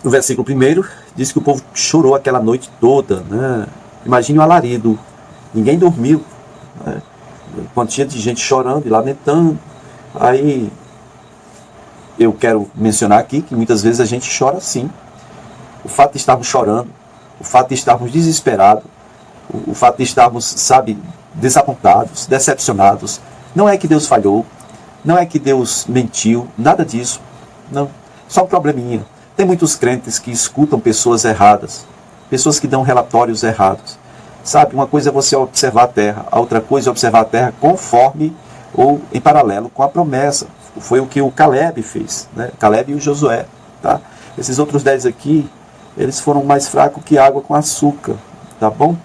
No versículo 1 diz que o povo chorou aquela noite toda, né? Imagine o alarido, ninguém dormiu, né? Quantia de gente chorando e lamentando. Aí eu quero mencionar aqui que muitas vezes a gente chora sim. O fato de estarmos chorando, o fato de estarmos desesperados, o fato de estarmos, sabe, desapontados, decepcionados, não é que Deus falhou, não é que Deus mentiu, nada disso. Não, só um probleminha. Tem muitos crentes que escutam pessoas erradas, pessoas que dão relatórios errados. Sabe, uma coisa é você observar a terra, a outra coisa é observar a terra conforme ou em paralelo com a promessa. Foi o que o Caleb fez, né? Caleb e o Josué. Tá? Esses outros 10 aqui, eles foram mais fracos que água com açúcar. Tá bom?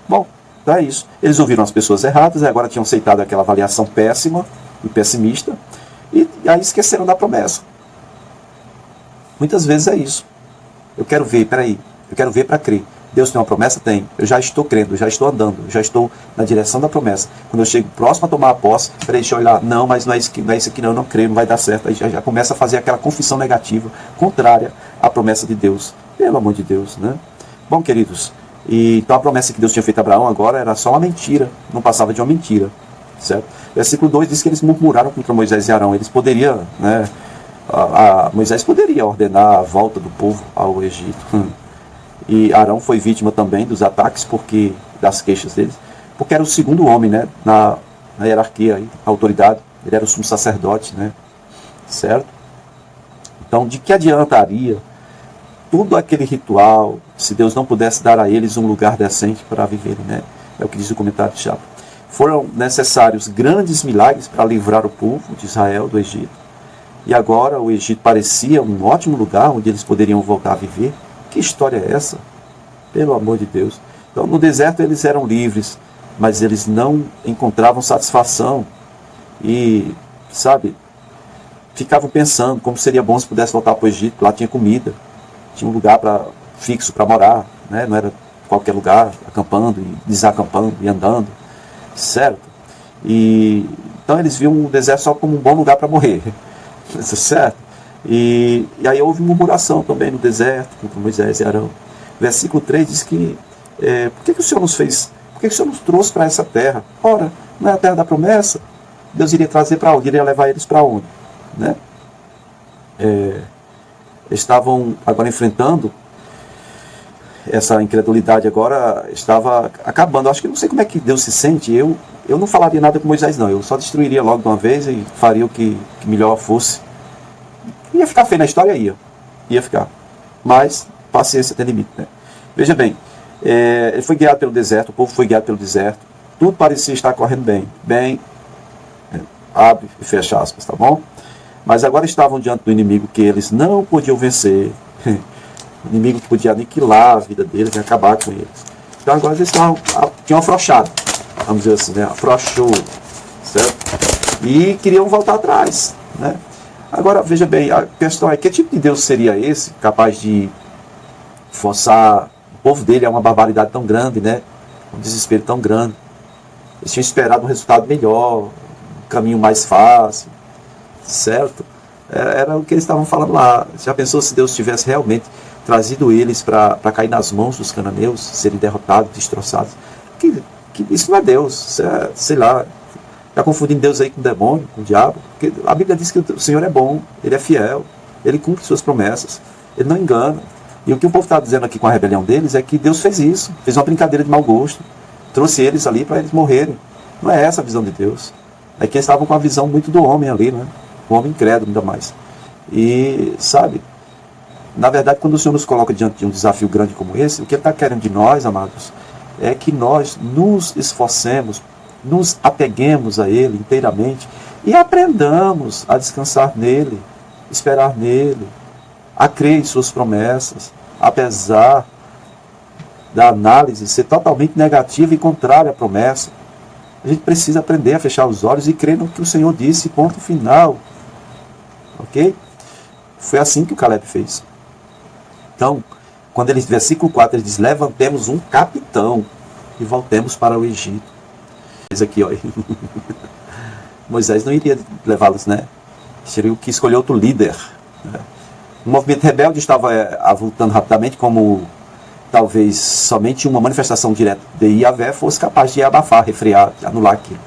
Bom, é isso. Eles ouviram as pessoas erradas, e agora tinham aceitado aquela avaliação péssima e pessimista, e aí esqueceram da promessa. Muitas vezes é isso. Eu quero ver, eu quero ver para crer. Deus tem uma promessa? Tem. Eu já estou crendo, eu já estou andando, eu já estou na direção da promessa. Quando eu chego próximo a tomar a posse, deixa eu olhar, não, mas não é isso aqui não, eu não creio, não vai dar certo. Aí já começa a fazer aquela confissão negativa, contrária à promessa de Deus. Pelo amor de Deus, né? Bom, queridos, então a promessa que Deus tinha feito a Abraão agora era só uma mentira, não passava de uma mentira, certo? Versículo 2 diz que eles murmuraram contra Moisés e Arão. Eles poderiam, né? Moisés poderia ordenar a volta do povo ao Egito. E Arão foi vítima também dos ataques, das queixas deles, porque era o segundo homem, né, na hierarquia, a autoridade. Ele era o sumo sacerdote, né, certo? Então, de que adiantaria tudo aquele ritual se Deus não pudesse dar a eles um lugar decente para viverem, né? É o que diz o comentário de Chapa. Foram necessários grandes milagres para livrar o povo de Israel do Egito. E agora o Egito parecia um ótimo lugar onde eles poderiam voltar a viver. Que história é essa? Pelo amor de Deus. Então, no deserto eles eram livres, mas eles não encontravam satisfação. E, sabe, ficavam pensando como seria bom se pudesse voltar para o Egito. Lá tinha comida, tinha um lugar fixo para morar, né? Não era qualquer lugar, acampando e desacampando e andando, certo? E então eles viam o deserto só como um bom lugar para morrer, certo? E aí houve murmuração também no deserto contra Moisés e Arão. Versículo 3 diz que por que o Senhor nos fez, por que o Senhor nos trouxe para essa terra? Ora, não é a terra da promessa? Deus iria trazer para onde? Iria levar eles para onde? Né? Estavam agora enfrentando essa incredulidade, agora estava acabando. Eu acho que não sei como é que Deus se sente. Eu não falaria nada com Moisés, não. Eu só destruiria logo de uma vez e faria o que melhor fosse. Ia ficar feio na história? Ia ficar. Mas paciência tem limite, né? Veja bem, ele foi guiado pelo deserto, o povo foi guiado pelo deserto. Tudo parecia estar correndo bem. Abre e fecha aspas, tá bom? Mas agora estavam diante do inimigo que eles não podiam vencer. O inimigo que podia aniquilar a vida deles e acabar com eles. Então agora eles tinham afrouxado, vamos dizer assim, né? Afrouxou, certo? E queriam voltar atrás, né? Agora, veja bem, a questão é, que tipo de Deus seria esse, capaz de forçar o povo dele a uma barbaridade tão grande, né? Um desespero tão grande. Eles tinham esperado um resultado melhor, um caminho mais fácil, certo? Era o que eles estavam falando lá. Já pensou se Deus tivesse realmente trazido eles para cair nas mãos dos cananeus, serem derrotados, destroçados? Isso não é Deus, isso é, sei lá, está confundindo Deus aí com o demônio, com o diabo. Porque a Bíblia diz que o Senhor é bom, Ele é fiel, Ele cumpre suas promessas, Ele não engana. E o que o povo está dizendo aqui com a rebelião deles é que Deus fez isso, fez uma brincadeira de mau gosto, trouxe eles ali para eles morrerem. Não é essa a visão de Deus. É que eles estavam com a visão muito do homem ali, né? O homem incrédulo ainda mais. E, sabe, na verdade, quando o Senhor nos coloca diante de um desafio grande como esse, o que Ele está querendo de nós, amados, é que nós nos esforcemos, nos apeguemos a Ele inteiramente e aprendamos a descansar nele, esperar nele, a crer em suas promessas, apesar da análise ser totalmente negativa e contrária à promessa. A gente precisa aprender a fechar os olhos e crer no que o Senhor disse, ponto final. Ok? Foi assim que o Caleb fez. Então, quando ele, versículo 4, ele diz, levantemos um capitão e voltemos para o Egito. Aqui, ó. Moisés não iria levá-los, né? Seria o que escolheu outro líder, né? O movimento rebelde estava avultando rapidamente, como talvez somente uma manifestação direta de Yahvé fosse capaz de abafar, refrear, anular aquilo.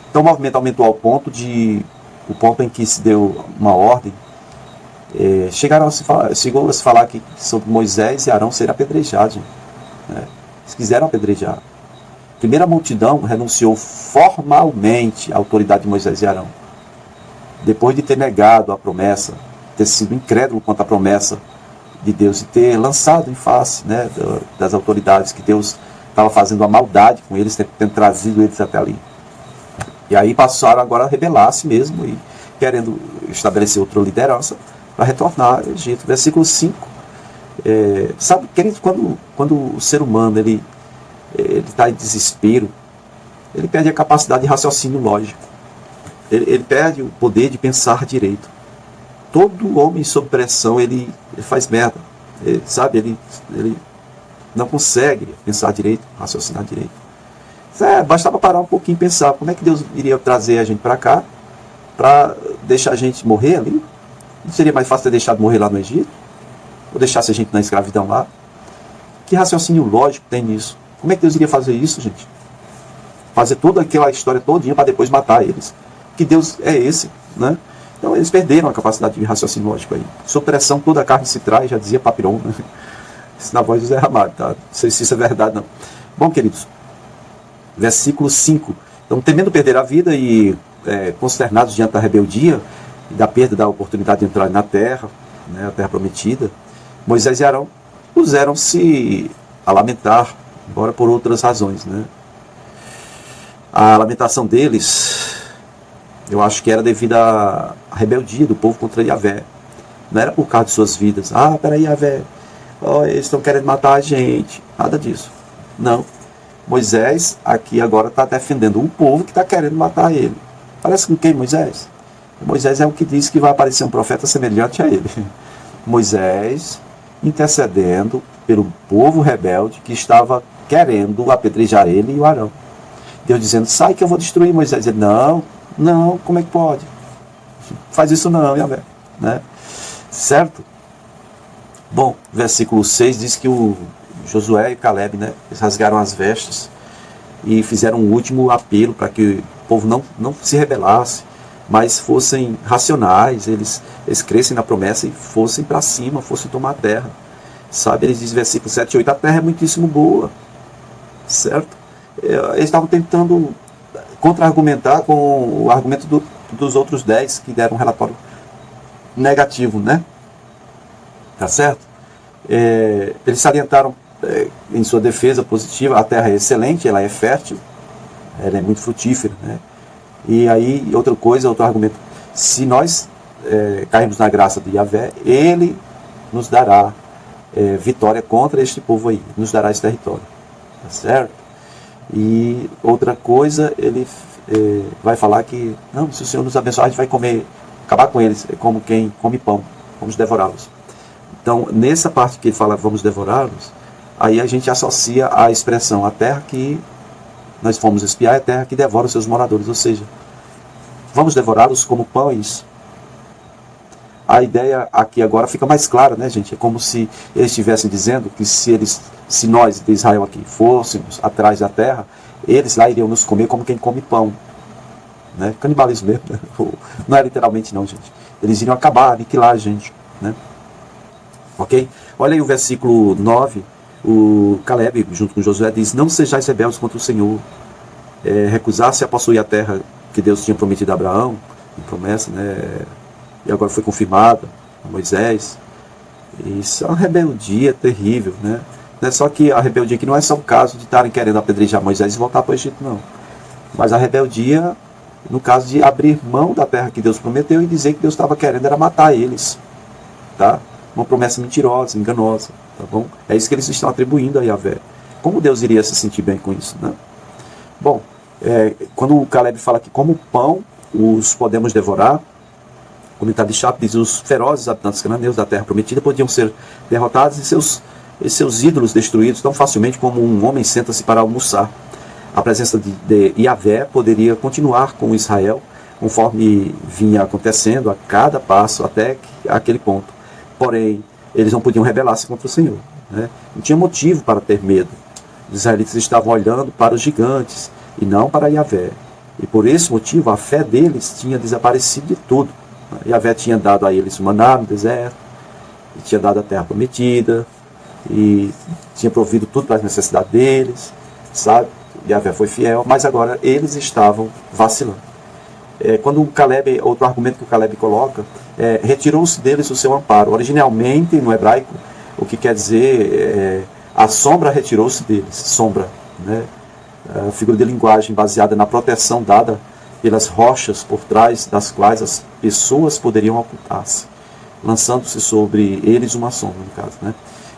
Então o movimento aumentou ao ponto em que se deu uma ordem. Chegou a se falar que sobre Moisés e Arão serem apedrejados. Né? Eles quiseram apedrejar. A primeira multidão renunciou formalmente à autoridade de Moisés e Arão. Depois de ter negado a promessa, ter sido incrédulo quanto à promessa de Deus e ter lançado em face, né, das autoridades que Deus estava fazendo a maldade com eles, tendo trazido eles até ali. E aí passaram agora a rebelar a si mesmo e querendo estabelecer outra liderança para retornar ao Egito. Versículo 5. Sabe, querido, quando o ser humano ele está em desespero, ele perde a capacidade de raciocínio lógico. Ele perde o poder de pensar direito. Todo homem sob pressão, ele faz merda. Ele não consegue pensar direito, raciocinar direito. Bastava parar um pouquinho e pensar como é que Deus iria trazer a gente para cá, para deixar a gente morrer ali. Não seria mais fácil ter deixado morrer lá no Egito? Ou deixasse a gente na escravidão lá? Que raciocínio lógico tem nisso? Como é que Deus iria fazer isso, gente? Fazer toda aquela história todinha para depois matar eles. Que Deus é esse, né? Então eles perderam a capacidade de raciocínio lógico aí. Sob pressão toda a carne se traz, já dizia Papiron, né? Isso na voz do Zé Ramalho, tá? Não sei se isso é verdade, não. Bom, queridos, versículo 5. Então, temendo perder a vida e consternados diante da rebeldia e da perda da oportunidade de entrar na terra, né, a terra prometida, Moisés e Arão puseram-se a lamentar, embora por outras razões, né? A lamentação deles, eu acho que era devido à rebeldia do povo contra Yahvé. Não era por causa de suas vidas. Peraí, Yahvé, eles estão querendo matar a gente. Nada disso. Não. Moisés aqui agora está defendendo um povo que está querendo matar ele. Parece com quem, Moisés? Moisés é o que diz que vai aparecer um profeta semelhante a ele. Moisés intercedendo pelo povo rebelde que estava querendo apedrejar ele e o Arão. Deus dizendo, sai que eu vou destruir Moisés. Ele, não, como é que pode? Faz isso não, Yahvé. Né? Certo? Bom, versículo 6 diz que o Josué e Caleb, né, eles rasgaram as vestes e fizeram um último apelo para que o povo não se rebelasse, mas fossem racionais, eles crescem na promessa e fossem para cima, fossem tomar a terra. Sabe, eles dizem, versículo 7 e 8, a terra é muitíssimo boa. Certo? Eles estavam tentando contra-argumentar com o argumento dos outros 10 que deram um relatório negativo, né? Tá certo? Eles salientaram em sua defesa positiva, a terra é excelente, ela é fértil, ela é muito frutífera, né? E aí, outro argumento, se nós cairmos na graça de Yahvé, ele nos dará vitória contra este povo aí, nos dará esse território, tá certo? E outra coisa, ele vai falar que, não, se o Senhor nos abençoar, a gente vai acabar com eles, como quem come pão, vamos devorá-los. Então, nessa parte que ele fala, vamos devorá-los, aí a gente associa a expressão, a terra que nós fomos espiar é a terra que devora os seus moradores, ou seja, vamos devorá-los como pães. A ideia aqui agora fica mais clara, né, gente? É como se eles estivessem dizendo que se nós de Israel aqui fôssemos atrás da terra, eles lá iriam nos comer como quem come pão. Né? Canibalismo mesmo, né? Não é literalmente não, gente. Eles iriam acabar, aniquilar a gente, né? Ok? Olha aí o versículo 9, o Caleb, junto com Josué, diz, não sejais rebeldes contra o Senhor, recusar-se a possuir a terra que Deus tinha prometido a Abraão, em promessa, né? E agora foi confirmada a Moisés. Isso é uma rebeldia terrível, né? Não é só que a rebeldia aqui não é só o caso de estarem querendo apedrejar Moisés e voltar para o Egito, não. Mas a rebeldia, no caso de abrir mão da terra que Deus prometeu e dizer que Deus estava querendo era matar eles, tá? Uma promessa mentirosa, enganosa, tá bom? É isso que eles estão atribuindo a Yahvé. Como Deus iria se sentir bem com isso, né? Bom, quando o Caleb fala que como pão os podemos devorar, o comentário de Chapo diz, os ferozes habitantes cananeus da terra prometida podiam ser derrotados e seus ídolos destruídos tão facilmente como um homem senta-se para almoçar. A presença de Yahvé poderia continuar com Israel, conforme vinha acontecendo a cada passo até aquele ponto. porém, eles não podiam rebelar-se contra o Senhor, né? Não tinha motivo para ter medo. Os israelitas estavam olhando para os gigantes e não para Yahvé. E por esse motivo, a fé deles tinha desaparecido de tudo. Yahvé tinha dado a eles o maná no deserto, e tinha dado a terra prometida, e tinha provido tudo para as necessidades deles, sabe? Yahvé foi fiel, mas agora eles estavam vacilando. Quando o Caleb, outro argumento que o Caleb coloca, retirou-se deles o seu amparo. Originalmente, no hebraico, o que quer dizer, a sombra retirou-se deles, sombra, né? A figura de linguagem baseada na proteção dada pelas rochas por trás das quais as pessoas poderiam ocultar-se, lançando-se sobre eles uma sombra, no caso, né?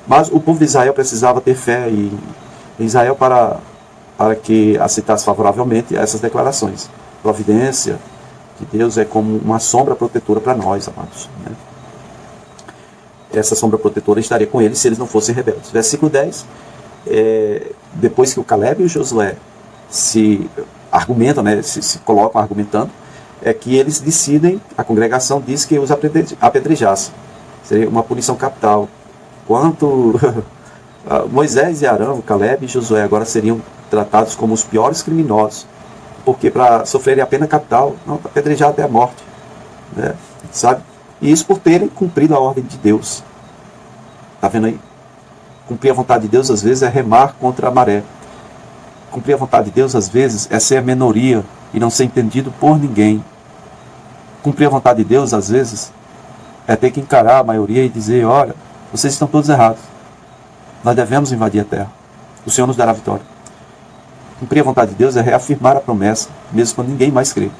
Mas o povo de Israel precisava ter fé em Israel para que aceitasse favoravelmente essas declarações. Providência de Deus é como uma sombra protetora para nós, amados, né? Essa sombra protetora estaria com eles se eles não fossem rebeldes. Versículo 10, depois que o Caleb e o Josué se argumentam, né, se colocam argumentando, é que eles decidem, a congregação diz que os apedrejassem. Seria uma punição capital. Quanto Moisés e Arão, Caleb e Josué agora seriam tratados como os piores criminosos, porque para sofrerem a pena capital, não, para apedrejar até a morte, né, sabe? E isso por terem cumprido a ordem de Deus. Está vendo aí? Cumprir a vontade de Deus, às vezes, é remar contra a maré. Cumprir a vontade de Deus, às vezes, é ser a minoria e não ser entendido por ninguém. Cumprir a vontade de Deus, às vezes, é ter que encarar a maioria e dizer: olha, vocês estão todos errados. Nós devemos invadir a terra. O Senhor nos dará a vitória. Cumprir a vontade de Deus é reafirmar a promessa, mesmo quando ninguém mais crê.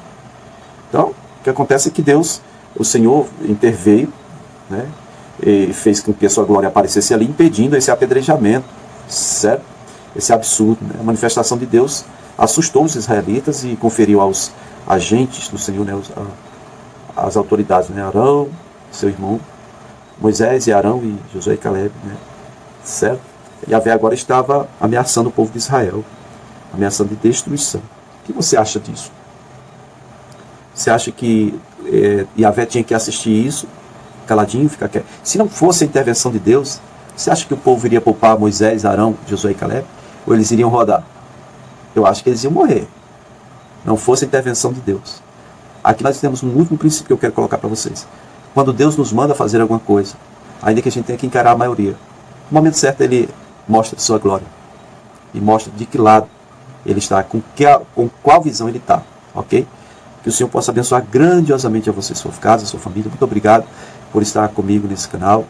Então, o que acontece é que Deus, o Senhor, interveio, né, e fez com que a sua glória aparecesse ali, impedindo esse apedrejamento, certo? Esse absurdo, né? A manifestação de Deus assustou os israelitas e conferiu aos agentes do Senhor, né, as autoridades, né, Arão, seu irmão, Moisés e Arão e Josué e Caleb, né, certo? Yahvé agora estava ameaçando o povo de Israel, ameaçando de destruição. O que você acha disso? Você acha que Yahvé tinha que assistir isso, caladinho, ficar quieto? Se não fosse a intervenção de Deus, você acha que o povo iria poupar Moisés, Arão, Josué e Caleb? Ou eles iriam rodar? Eu acho que eles iam morrer. Não fosse a intervenção de Deus. Aqui nós temos um último princípio que eu quero colocar para vocês. Quando Deus nos manda fazer alguma coisa, ainda que a gente tenha que encarar a maioria, no momento certo Ele mostra sua glória. E mostra de que lado Ele está, com qual visão Ele está. Ok? Que o Senhor possa abençoar grandiosamente a você, sua casa, sua família. Muito obrigado por estar comigo nesse canal.